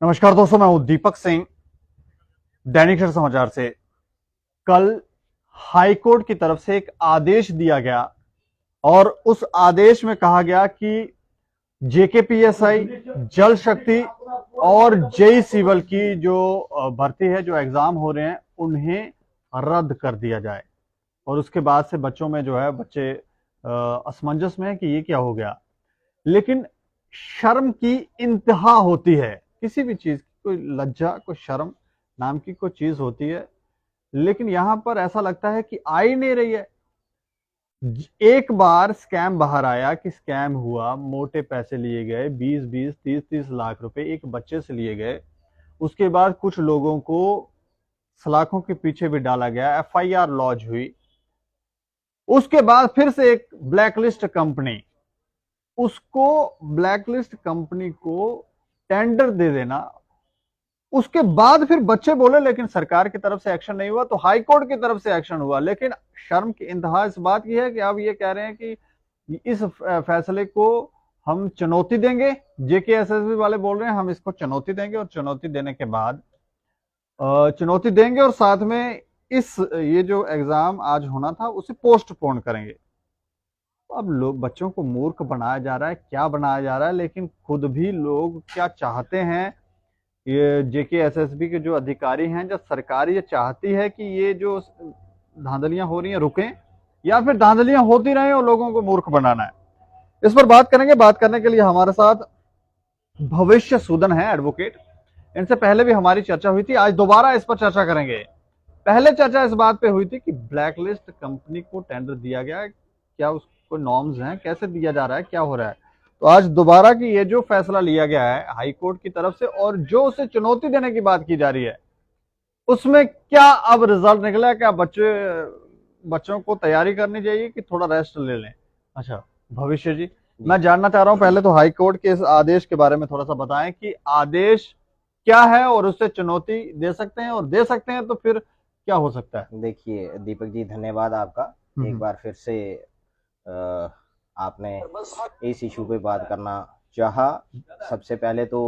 नमस्कार दोस्तों, मैं हूं दीपक सिंह, दैनिक सवेरा समाचार से। कल हाई कोर्ट की तरफ से एक आदेश दिया गया और उस आदेश में कहा गया कि जेकेपीएसआई, जल शक्ति और जेई सिविल की जो भर्ती है, जो एग्जाम हो रहे हैं, उन्हें रद्द कर दिया जाए। और उसके बाद से बच्चों में जो है, बच्चे असमंजस में है कि ये क्या हो गया। लेकिन शर्म की इंतहा होती है, किसी भी चीज की कोई लज्जा, कोई शर्म नाम की कोई चीज होती है, लेकिन यहां पर ऐसा लगता है कि आ ही नहीं रही है। एक बार स्कैम बाहर आया कि स्कैम हुआ, मोटे पैसे लिए गए, 20-20, 30-30 लाख रुपए एक बच्चे से लिए गए। उसके बाद कुछ लोगों को सलाखों के पीछे भी डाला गया, एफआईआर लॉन्च हुई। उसके बाद फिर से एक ब्लैकलिस्ट कंपनी, उसको ब्लैकलिस्ट कंपनी को टेंडर दे देना। उसके बाद फिर बच्चे बोले लेकिन सरकार की तरफ से एक्शन नहीं हुआ, तो हाई कोर्ट की तरफ से एक्शन हुआ। लेकिन शर्म की इंतहा इस बात की है कि अब ये कह रहे हैं कि इस फैसले को हम चुनौती देंगे। जेकेएसएसबी वाले बोल रहे हैं हम इसको चुनौती देंगे, और चुनौती देने के बाद चुनौती देंगे और साथ में ये जो एग्जाम आज होना था उसे पोस्टपोन करेंगे। अब लोग, बच्चों को मूर्ख बनाया जा रहा है, क्या बनाया जा रहा है। लेकिन खुद भी लोग क्या चाहते हैं, ये जेकेएसएसबी के जो अधिकारी हैं, जब सरकार ये चाहती है कि ये जो धांधलियां हो रही हैं रुकें, या फिर धांधलियां होती रहें और लोगों को मूर्ख बनाना है। इस पर बात करेंगे। बात करने के लिए हमारे साथ भविष्य सूदन है, एडवोकेट। इनसे पहले भी हमारी चर्चा हुई थी, आज दोबारा इस पर चर्चा करेंगे। पहले चर्चा इस बात पे हुई थी कि ब्लैकलिस्ट कंपनी को टेंडर दिया गया, क्या उसको नॉर्म्स हैं, कैसे दिया जा रहा है, क्या हो रहा है। तो आज दोबारा की ये जो फैसला लिया गया है हाई कोर्ट की तरफ से, और जो उसे चुनौती देने की बात की जा रही है, उसमें क्या अब रिजल्ट निकला है? क्या बच्चों को तैयारी करनी चाहिए कि थोड़ा रेस्ट ले लें? अच्छा भविष्य जी, मैं जानना चाह रहा हूं, पहले तो हाई कोर्ट के इस आदेश के बारे में थोड़ा सा बताएं कि आदेश क्या है, और उससे चुनौती दे सकते हैं, और दे सकते हैं तो फिर क्या हो सकता है? देखिए दीपक जी, धन्यवाद आपका। एक बार फिर से आपने इस इशू पे बात करना चाहा। सबसे पहले तो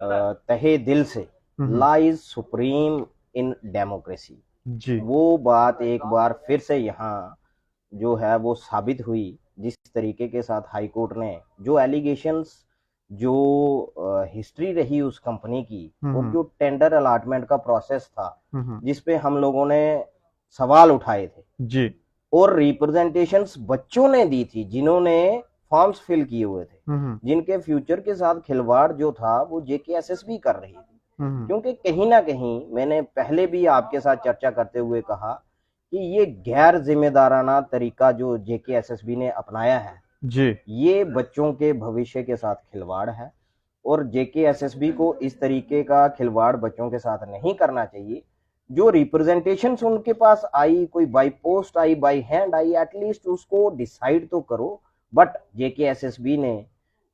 तहे दिल से law is supreme in democracy, जी। वो बात एक बार फिर से यहाँ जो है वो साबित हुई। जिस तरीके के साथ हाई कोर्ट ने जो एलिगेशंस, जो हिस्ट्री रही उस कंपनी की, और जो टेंडर अलॉटमेंट का प्रोसेस था जिसपे हम लोगों ने सवाल उठाए थे जी। और रिप्रेजेंटेशंस बच्चों ने दी थी जिन्होंने फॉर्म्स फिल किए हुए थे, जिनके फ्यूचर के साथ खिलवाड़ जो था वो जेकेएसएसबी कर रही थी। क्योंकि कहीं ना कहीं मैंने पहले भी आपके साथ चर्चा करते हुए कहा कि ये गैर जिम्मेदाराना तरीका जो जेकेएसएसबी ने अपनाया है जी। ये बच्चों के भविष्य के साथ खिलवाड़ है, और जेकेएसएसबी को इस तरीके का खिलवाड़ बच्चों के साथ नहीं करना चाहिए। जो रिप्रेजेंटेशन उनके पास आई, कोई by post I, by hand I, at least उसको डिसाइड तो करो। बट जेकेएसएसबी ने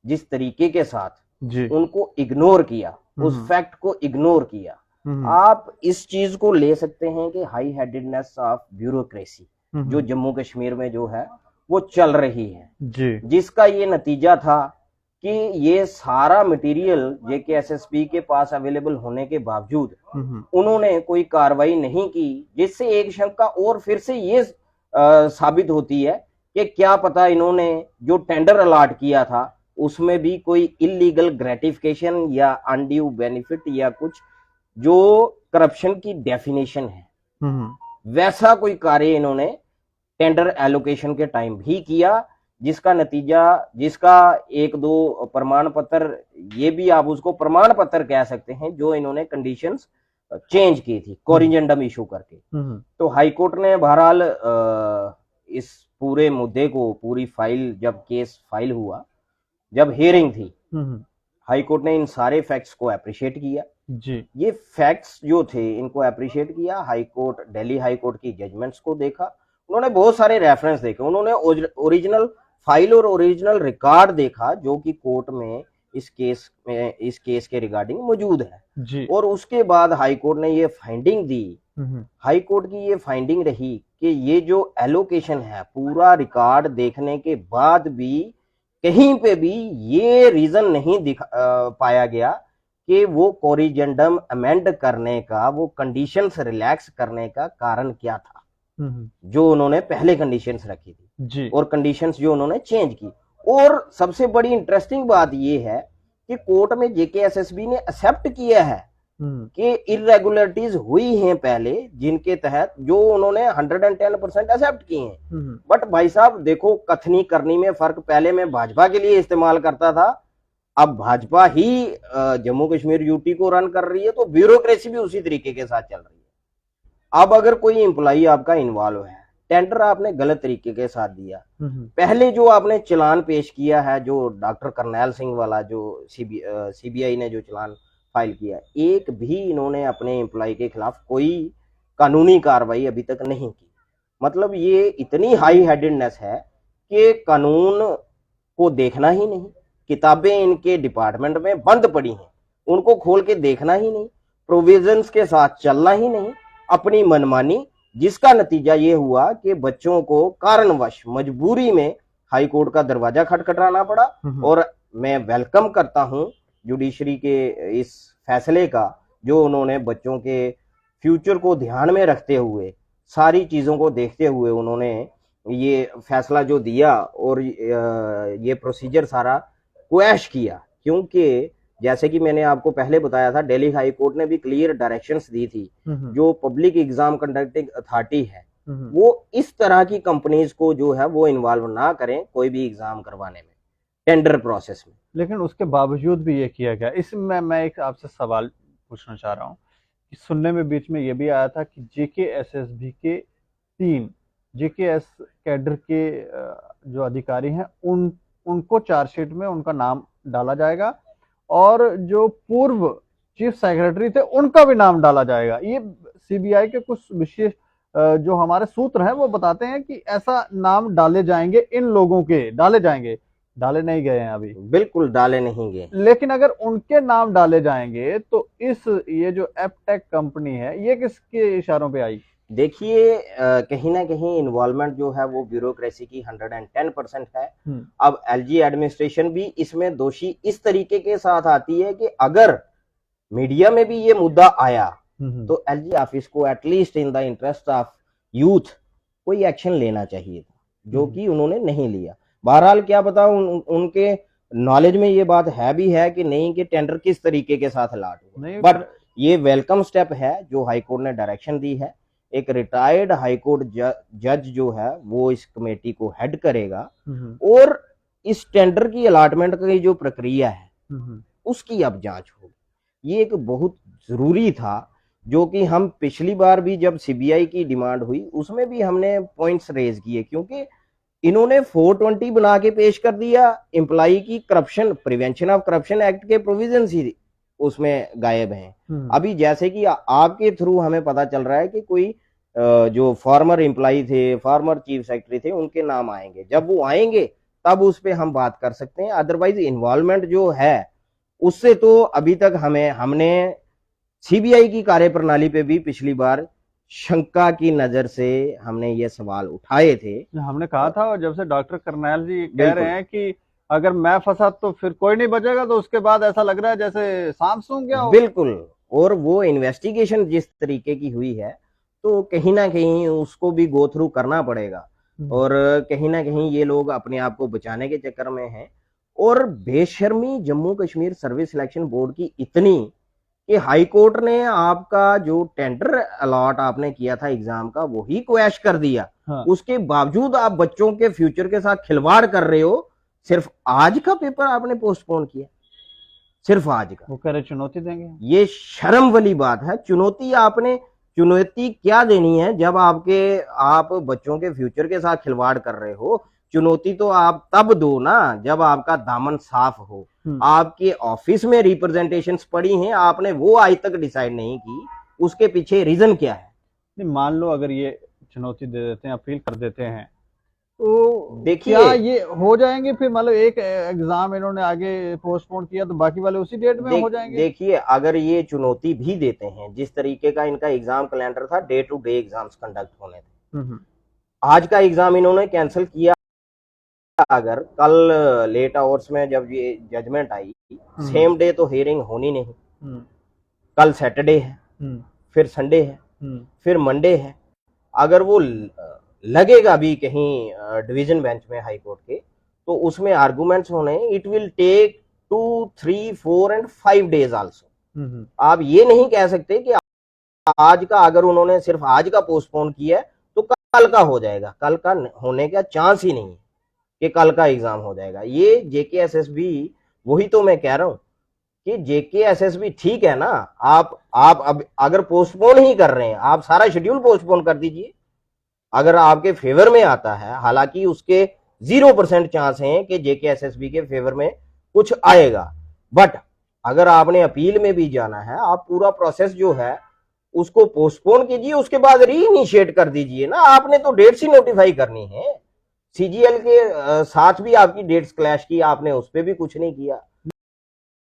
जिस तरीके के साथ जी। उनको इग्नोर किया, उस फैक्ट को इग्नोर किया, आप इस चीज को ले सकते हैं कि हाई हेडेडनेस ऑफ ब्यूरोक्रेसी जो जम्मू कश्मीर में जो है वो चल रही है, जी। जिसका ये नतीजा था कि ये सारा मटेरियल जेकेएसएसबी के पास अवेलेबल होने के बावजूद उन्होंने कोई कार्रवाई नहीं की, जिससे एक शंका और फिर से ये साबित होती है कि क्या पता इन्होंने जो टेंडर अलॉट किया था उसमें भी कोई इलीगल ग्रेटिफिकेशन या अनड्यू बेनिफिट या कुछ जो करप्शन की डेफिनेशन है वैसा कोई कार्य इन्होंने टेंडर एलोकेशन के टाइम भी किया, जिसका नतीजा, जिसका एक दो प्रमाण पत्र, ये भी आप उसको प्रमाण पत्र कह सकते हैं, जो इन्होंने कंडीशंस चेंज की थी कोरिजेंडम इशू करके। तो हाई कोर्ट ने बहरहाल इस पूरे मुद्दे को, पूरी फाइल, जब केस फाइल हुआ, जब हियरिंग थी, हाई कोर्ट ने इन सारे फैक्ट्स को अप्रिशिएट किया। जी। ये फैक्ट्स जो थे इनको अप्रिशिएट किया। High court, Delhi high court की जजमेंट्स को देखा, उन्होंने बहुत सारे रेफरेंस देखे, उन्होंने ओरिजिनल फाइल और ओरिजिनल रिकॉर्ड देखा जो कि कोर्ट में इस केस के रिगार्डिंग मौजूद है जी। और उसके बाद हाई कोर्ट ने ये फाइंडिंग दी। हाई कोर्ट की ये फाइंडिंग रही कि ये जो एलोकेशन है, पूरा रिकॉर्ड देखने के बाद भी कहीं पे भी ये रीजन नहीं पाया गया कि वो कोरिजेंडम अमेंड करने का, वो कंडीशंस रिलैक्स करने का कारण क्या था, जो उन्होंने पहले कंडीशंस रखी थी जी। और कंडीशंस जो उन्होंने चेंज की। और सबसे बड़ी इंटरेस्टिंग बात ये है कि कोर्ट में जेकेएसएसबी ने एक्सेप्ट किया है कि इरेगुलरिटीज हुई हैं पहले, जिनके तहत जो उन्होंने 110% एक्सेप्ट किए हैं। बट भाई साहब देखो, कथनी करनी में फर्क, पहले मैं भाजपा के लिए इस्तेमाल करता था, अब भाजपा ही जम्मू कश्मीर यूटी को रन कर रही है, तो ब्यूरोक्रेसी भी उसी तरीके के साथ चल रही है। अब अगर कोई एम्प्लॉई आपका इन्वॉल्व है, टेंडर आपने गलत तरीके के साथ दिया, पहले जो आपने चलान पेश किया है, जो डॉक्टर करनैल सिंह वाला जो सीबीआई ने जो चलान फाइल किया, एक भी इन्होंने अपने एम्प्लॉय के खिलाफ कोई कानूनी कार्रवाई अभी तक नहीं की। मतलब ये इतनी हाई हेडेडनेस है कि कानून को देखना ही नहीं, किताबें इनके डिपार्टमेंट में बंद पड़ी हैं, उनको खोल के देखना ही नहीं, प्रोविजंस के साथ चलना ही नहीं, अपनी मनमानी, जिसका नतीजा ये हुआ कि बच्चों को कारणवश मजबूरी में हाई कोर्ट का दरवाजा खटखटाना पड़ा। और मैं वेलकम करता हूं जुडिशरी के इस फैसले का, जो उन्होंने बच्चों के फ्यूचर को ध्यान में रखते हुए, सारी चीजों को देखते हुए उन्होंने ये फैसला जो दिया और ये प्रोसीजर सारा क्वैश किया। क्योंकि जैसे कि मैंने आपको पहले बताया था, दिल्ली हाई कोर्ट ने भी क्लियर डायरेक्शंस दी थी, जो पब्लिक एग्जाम कंडक्टिंग अथॉरिटी है वो इस तरह की कंपनीज को जो है वो इन्वॉल्व ना करें कोई भी एग्जाम करवाने में, टेंडर प्रोसेस में। लेकिन उसके बावजूद भी ये किया गया। इसमें मैं एक आपसे सवाल पूछना चाह रहा हूँ कि सुनने में बीच में ये भी आया था कि जेकेएसएसबी के 3 जेकेएस कैडर के जो अधिकारी हैं उनको चार्जशीट में उनका नाम डाला जाएगा और जो पूर्व चीफ सेक्रेटरी थे उनका भी नाम डाला जाएगा। ये सीबीआई के कुछ विशेष जो हमारे सूत्र हैं वो बताते हैं कि ऐसा नाम डाले जाएंगे, इन लोगों के डाले जाएंगे, डाले नहीं गए हैं अभी, बिल्कुल डाले नहीं गए। लेकिन अगर उनके नाम डाले जाएंगे तो ये जो एपटेक कंपनी है ये किसके इशारों पे आई? देखिए, कहीं ना कहीं इन्वॉल्वमेंट जो है वो ब्यूरोक्रेसी की 110% है। अब एलजी एडमिनिस्ट्रेशन भी इसमें दोषी इस तरीके के साथ आती है कि अगर मीडिया में भी ये मुद्दा आया तो एलजी ऑफिस को at least in the interest of youth कोई एक्शन लेना चाहिए था, जो कि उन्होंने नहीं लिया। बहरहाल क्या पता उनके नॉलेज में ये बात है भी है कि नहीं, कि टेंडर किस तरीके के साथ अलॉट हुआ। बट ये वेलकम स्टेप है जो हाईकोर्ट ने डायरेक्शन दी है। एक रिटायर्ड हाईकोर्ट जज जो है वो इस कमेटी को हेड करेगा और इस टेंडर की अलॉटमेंट की जो प्रक्रिया है उसकी अब जांच होगी। ये एक बहुत जरूरी था, जो कि हम पिछली बार भी जब सीबीआई की डिमांड हुई उसमें भी हमने पॉइंट्स रेज किए, क्योंकि इन्होंने 420 बना के पेश कर दिया। एम्प्लॉई की corruption, prevention of corruption act के प्रोविजंस ही उसमें गायब हैं। अभी जैसे कि आपके थ्रू हमें पता चल रहा है कि कोई जो फॉर्मर एम्प्लॉई थे, फॉर्मर चीफ सेक्रेटरी थे, उनके नाम आएंगे। जब वो आएंगे तब उस पर हम बात कर सकते हैं। अदरवाइज इन्वॉल्वमेंट जो है उससे तो अभी तक हमने सीबीआई की कार्यप्रणाली पे भी पिछली बार शंका की नजर से हमने ये सवाल उठाए थे। हमने कहा था, और जब से डॉक्टर करनैल जी कह रहे हैं कि अगर मैं फंसा तो फिर कोई नहीं बचेगा, तो उसके बाद ऐसा लग रहा है जैसे सांप सूंघ गया हो। बिल्कुल। और वो इन्वेस्टिगेशन जिस तरीके की हुई है तो कहीं ना कहीं उसको भी गो थ्रू करना पड़ेगा, और कहीं ना कहीं ये लोग अपने आप को बचाने के चक्कर में हैं। और बेशर्मी Jammu Kashmir service selection board की इतनी कि हाई कोर्ट ने आपका जो टेंडर अलॉट आपने किया था एग्जाम का वही क्वैश कर दिया। उसके बावजूद आप बच्चों के फ्यूचर के साथ खिलवाड़ कर रहे हो। सिर्फ आज का पेपर आपने पोस्टपोन किया, सिर्फ आज का। वो कह रहे चुनौती देंगे। ये शर्म वाली बात है। चुनौती क्या देनी है जब आप बच्चों के फ्यूचर के साथ खिलवाड़ कर रहे हो? चुनौती तो आप तब दो ना जब आपका दामन साफ हो, आपके ऑफिस में रिप्रेजेंटेशंस पड़ी हैं, आपने वो आज तक डिसाइड नहीं की, उसके पीछे रीजन क्या है? नहीं, मान लो अगर ये चुनौती दे देते हैं, अपील कर देते हैं, तो देखिए क्या ये हो जाएंगे फिर? मतलब एक एग्जाम इन्होंने आगे पोस्टपोन किया तो बाकी वाले उसी डेट में हो जाएंगे? देखिए, अगर ये चुनौती भी देते हैं, जिस तरीके का इनका एग्जाम कैलेंडर था, day to day exams conduct होने थे, आज का एग्जाम इन्होंने कैंसिल किया। अगर कल लेट आवर्स में जब ये जजमेंट आई, सेम डे तो हियरिंग होनी नहीं, कल सैटरडे है, फिर संडे है, फिर मंडे है। अगर वो लगेगा भी कहीं डिवीजन बेंच में हाई कोर्ट के, तो उसमें आर्गुमेंट्स होने, it will take 2, 3, 4 and 5 days also. आप ये नहीं कह सकते कि आज का, अगर उन्होंने सिर्फ आज का पोस्टपोन किया है तो कल का हो जाएगा। कल का होने का चांस ही नहीं है कि कल का एग्जाम हो जाएगा। ये जेकेएसएसबी, वही तो मैं कह रहा हूं कि जेकेएसएसबी ठीक है ना, आप अब अगर पोस्टपोन ही कर रहे हैं, आप सारा शेड्यूल पोस्टपोन कर दीजिए। अगर आपके फेवर में आता है, हालांकि उसके 0% चांस हैं कि जेकेएसएसबी के फेवर में कुछ आएगा, बट अगर आपने अपील में भी जाना है, आप पूरा प्रोसेस जो है उसको पोस्टपोन कीजिए, उसके बाद रीइनिशिएट कर दीजिए ना। आपने तो डेट्स ही नोटिफाई करनी है। सीजीएल के साथ भी आपकी डेट्स क्लैश की, आपने उस पर भी कुछ नहीं किया।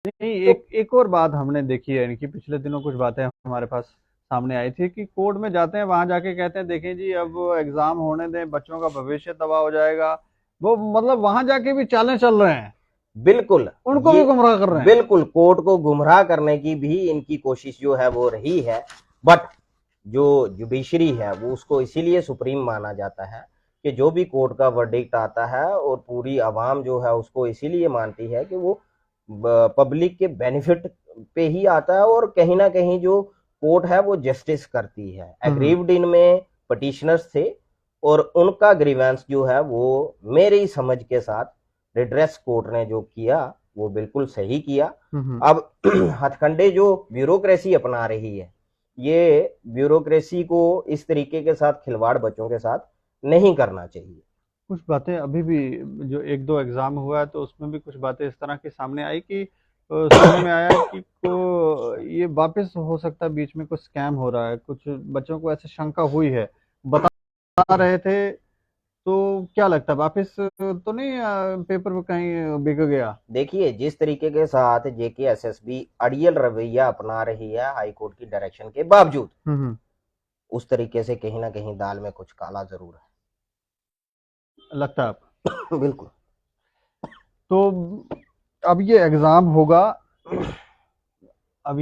नहीं, एक और बात हमने देखी है इनकी, पिछले दिनों कुछ बातें हमारे पास सामने आई थी कि कोर्ट में जाते हैं, वहां जाके कहते हैं देखें जी अब एग्जाम होने दें, बच्चों का भविष्य तबाह हो जाएगा। वो मतलब वहां जाके भी चालें चल रहे हैं, बिल्कुल उनको भी गुमराह कर रहे हैं। बिल्कुल कोर्ट को गुमराह करने की भी इनकी कोशिश जो है वो रही है, बट जो जुडिशरी है वो उसको इसीलिए सुप्रीम माना जाता है कि जो भी कोर्ट का वर्डिक्ट आता है और पूरी आवाम जो है उसको इसीलिए मानती है कि वो पब्लिक के बेनिफिट पे ही आता है, और कहीं ना कहीं जो कोर्ट है वो जस्टिस करती है। एग्रीव्ड इनमें पटिशनर्स थे और उनका ग्रीवेंस जो है वो मेरी समझ के साथ रिड्रेस कोर्ट ने जो किया वो बिल्कुल सही किया। अब हथकंडे जो ब्यूरोक्रेसी अपना रही है, ये ब्यूरोक्रेसी को इस तरीके के साथ खिलवाड़ बच्चों के साथ नहीं करना चाहिए। कुछ बातें अभी भी, जो 1-2 एग्जाम हुआ है तो उसमें भी कुछ बातें इस तरह की सामने आई कि सुनने में आया कि ये वापस हो सकता है, बीच में कुछ स्कैम हो रहा है, कुछ बच्चों को ऐसे शंका हुई है, बता रहे थे। तो क्या लगता है वापस तो नहीं पेपर में कहीं बिक गया? देखिए, जिस तरीके के साथ जेकेएसएसबी अड़ियल रवैया अपना रही है हाई कोर्ट की डायरेक्शन के बावजूद, उस तरीके से कहीं ना कहीं दाल में कुछ काला जरूर है, लगता है आपको? बिल्कुल। तो अब ये एग्जाम होगा, अब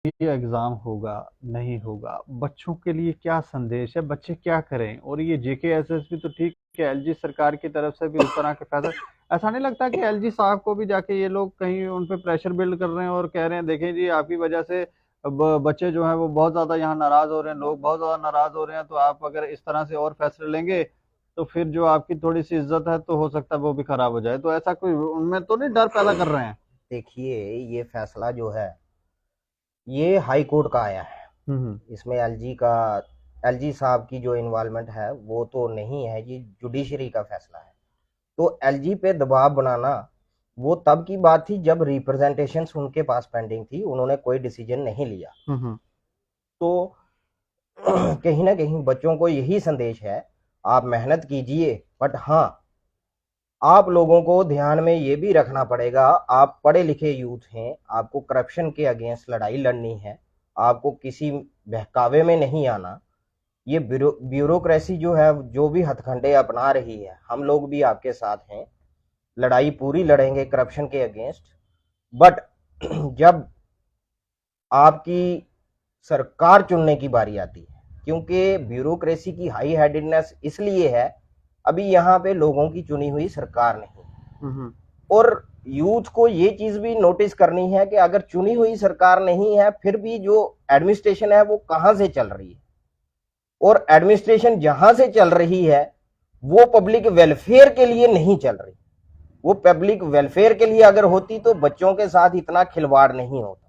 ये एग्जाम होगा नहीं होगा, बच्चों के लिए क्या संदेश है, बच्चे क्या करें? और ये जेकेएसएसबी तो ठीक है, एलजी सरकार की तरफ से भी उस तरह के फैसले, ऐसा नहीं लगता कि एलजी साहब को भी जाके ये लोग कहीं उन पे प्रेशर बिल्ड कर रहे हैं और कह रहे हैं देखें जी आपकी वजह से बच्चे जो हैं वो बहुत ज्यादा यहाँ नाराज हो रहे हैं, लोग बहुत ज्यादा नाराज हो रहे हैं, तो आप अगर इस तरह से और फैसले लेंगे तो फिर जो आपकी थोड़ी सी इज्जत है तो हो सकता है वो भी खराब हो जाए। तो ऐसा कोई उनमें तो नहीं डर पैदा कर रहे हैं? देखिए, ये फैसला जो है ये हाई कोर्ट का आया है, इसमें एलजी साहब की जो इन्वॉल्वमेंट है वो तो नहीं है, ये जुडिशरी का फैसला है। तो एलजी पे दबाव बनाना वो तब की बात थी जब रिप्रेजेंटेशंस उनके पास पेंडिंग थी, उन्होंने कोई डिसीजन नहीं लिया। तो कहीं ना कहीं बच्चों को यही संदेश है, आप मेहनत कीजिए, बट हाँ, आप लोगों को ध्यान में ये भी रखना पड़ेगा, आप पढ़े लिखे यूथ हैं, आपको करप्शन के अगेंस्ट लड़ाई लड़नी है, आपको किसी बहकावे में नहीं आना। ये ब्यूरोक्रेसी जो है, जो भी हथकंडे अपना रही है, हम लोग भी आपके साथ हैं, लड़ाई पूरी लड़ेंगे करप्शन के अगेंस्ट। बट जब आपकी सरकार चुनने की बारी आती है, क्योंकि ब्यूरोक्रेसी की हाई हेडेडनेस इसलिए है, अभी यहाँ पे लोगों की चुनी हुई सरकार नहीं, और यूथ को ये चीज भी नोटिस करनी है कि अगर चुनी हुई सरकार नहीं है, फिर भी जो एडमिनिस्ट्रेशन है वो कहां से चल रही है, और एडमिनिस्ट्रेशन जहां से चल रही है वो पब्लिक वेलफेयर के लिए नहीं चल रही। वो पब्लिक वेलफेयर के लिए अगर होती तो बच्चों के साथ इतना खिलवाड़ नहीं होता।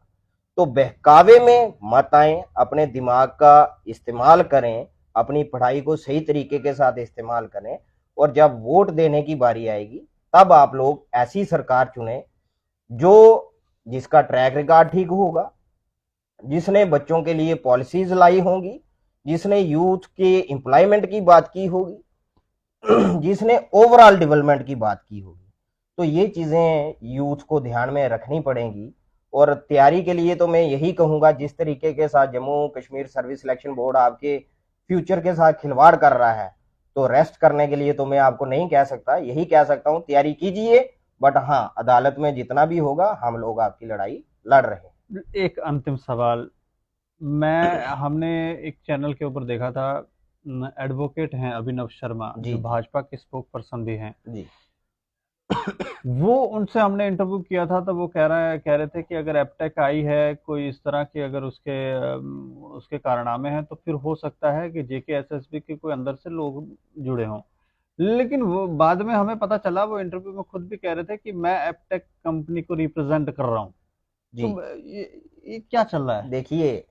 तो बहकावे में मत आए, अपने दिमाग का इस्तेमाल करें, अपनी पढ़ाई को सही तरीके के साथ इस्तेमाल करें, और जब वोट देने की बारी आएगी तब आप लोग ऐसी सरकार चुने जो जिसका ट्रैक रिकॉर्ड ठीक होगा, जिसने बच्चों के लिए पॉलिसीज लाई होंगी, जिसने यूथ के एम्प्लॉयमेंट की बात की होगी, जिसने ओवरऑल डेवलपमेंट की बात की होगी। तो ये चीजें यूथ को ध्यान में रखनी पड़ेंगी। और तैयारी के लिए तो मैं यही कहूंगा, जिस तरीके के साथ Jammu Kashmir service selection board आपके फ्यूचर के साथ खिलवाड़ कर रहा है, तो रेस्ट करने के लिए तो मैं आपको नहीं कह सकता, यही कह सकता हूं तैयारी कीजिए, बट हाँ, अदालत में जितना भी होगा हम लोग आपकी लड़ाई लड़ रहे हैं। एक अंतिम सवाल, मैं हमने एक चैनल के ऊपर देखा था, एडवोकेट हैं अभिनव शर्मा जी जो जी भाजपा के स्पोक पर्सन भी हैं, जी वो उनसे हमने इंटरव्यू किया था तो वो कह रहे थे कि अगर एपटेक आई है कोई इस तरह की, अगर उसके कारनामे हैं तो फिर हो सकता है कि जेके एसएसबी के कोई अंदर से लोग जुड़े हों। लेकिन वो बाद में हमें पता चला, वो इंटरव्यू में खुद भी कह रहे थे कि मैं एपटेक कंपनी को रिप्रेजेंट कर रहा हूँ। जी। तो ये क्या चल रहा है? देखिए,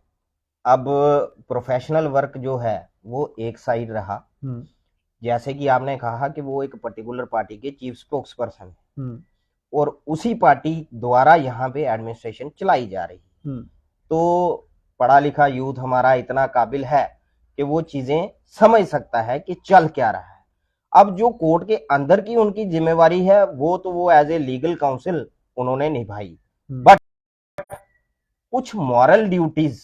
अब प्रोफेशनल वर्क जो है वो एक साइड रहा, जैसे कि आपने कहा कि वो एक पर्टिकुलर पार्टी के चीफ स्पोक्स पर्सन है और उसी पार्टी द्वारा यहाँ पे एडमिनिस्ट्रेशन चलाई जा रही है। तो पढ़ा लिखा यूथ हमारा इतना काबिल है कि वो चीजें समझ सकता है कि चल क्या रहा है। अब जो कोर्ट के अंदर की उनकी जिम्मेवारी है वो तो वो एज ए लीगल काउंसिल उन्होंने निभाई, बट कुछ मॉरल ड्यूटीज,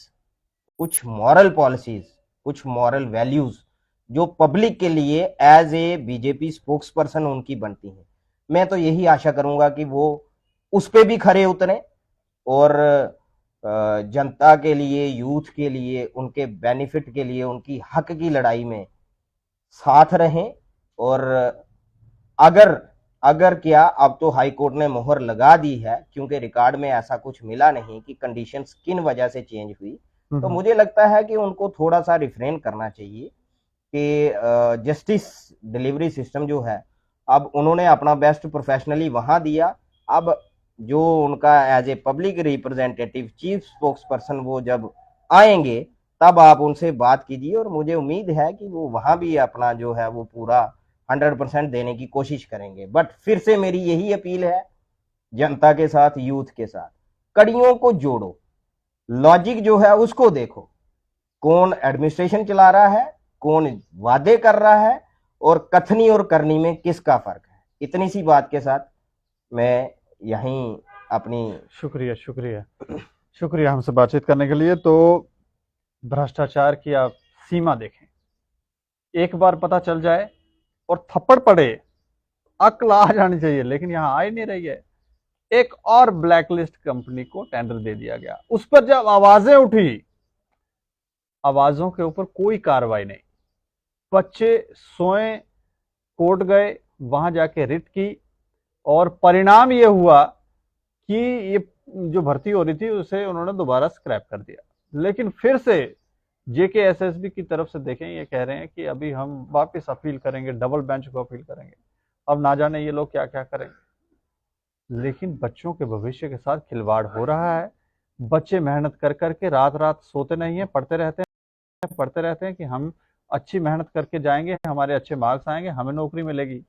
कुछ मॉरल पॉलिसीज, कुछ मॉरल वैल्यूज जो पब्लिक के लिए as a BJP spokesperson उनकी बनती हैं, मैं तो यही आशा करूंगा कि वो उस पे भी खरे उतरे और जनता के लिए, यूथ के लिए, उनके बेनिफिट के लिए, उनकी हक की लड़ाई में साथ रहें। और अगर अगर क्या, अब तो हाई कोर्ट ने मोहर लगा दी है क्योंकि रिकॉर्ड में ऐसा कुछ मिला नहीं कि कंडीशंस किन वजह से चेंज हुई, तो मुझे लगता है कि उनको थोड़ा सा रिफ्रेन करना चाहिए कि जस्टिस डिलीवरी सिस्टम जो है, अब उन्होंने अपना बेस्ट प्रोफेशनली वहां दिया। अब जो उनका as a public representative chief spokesperson वो जब आएंगे तब आप उनसे बात कीजिए और मुझे उम्मीद है कि वो वहां भी अपना जो है वो पूरा 100% देने की कोशिश करेंगे। बट फिर से मेरी यही अपील है जनता के साथ, यूथ के साथ, कड़ियों को जोड़ो, लॉजिक जो है उसको देखो, कौन एडमिनिस्ट्रेशन चला रहा है, कौन वादे कर रहा है और कथनी और करनी में किसका फर्क है। इतनी सी बात के साथ मैं यहीं अपनी शुक्रिया शुक्रिया शुक्रिया हमसे बातचीत करने के लिए। तो भ्रष्टाचार की आप सीमा देखें, एक बार पता चल जाए और थप्पड़ पड़े, अक्ल आ जानी चाहिए, लेकिन यहां आ ही नहीं रही है। एक और ब्लैकलिस्ट कंपनी को टेंडर दे दिया गया, उस पर जब आवाजें उठी, आवाजों के ऊपर कोई कार्रवाई नहीं, बच्चे सोए, कोर्ट गए, वहां जाके रिट की और परिणाम ये हुआ कि ये जो भर्ती हो रही थी उसे उन्होंने दोबारा स्क्रैप कर दिया। लेकिन फिर से जेके एसएसबी की तरफ से देखें, ये कह रहे हैं कि अभी हम वापस अपील करेंगे, डबल बेंच को अपील करेंगे। अब ना जाने ये लोग क्या क्या करेंगे। लेकिन बच्चों के भविष्य के साथ खिलवाड़ हो रहा है। बच्चे मेहनत कर करके रात रात सोते नहीं है, पढ़ते रहते हैं कि हम अच्छी मेहनत करके जाएंगे, हमारे अच्छे मार्क्स आएंगे, हमें नौकरी मिलेगी।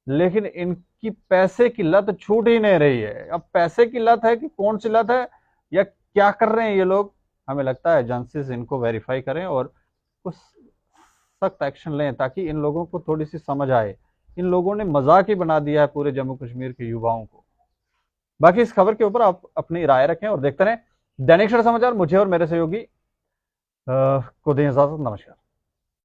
लेकिन इनकी पैसे की लत छूट ही नहीं रही है। अब पैसे की लत है कि कौन सी लत है या क्या कर रहे हैं ये लोग, हमें लगता है एजेंसीज इनको वेरीफाई करें और कुछ सख्त एक्शन लें ताकि इन लोगों को थोड़ी सी समझ आए। इन लोगों ने मजाक ही बना दिया है पूरे जम्मू कश्मीर के युवाओं को। बाकी इस खबर के ऊपर आप अपनी राय रखें और देखते रहें दैनिक सवेरा समाचार। मुझे और मेरे सहयोगी को दें इजाजत। नमस्कार।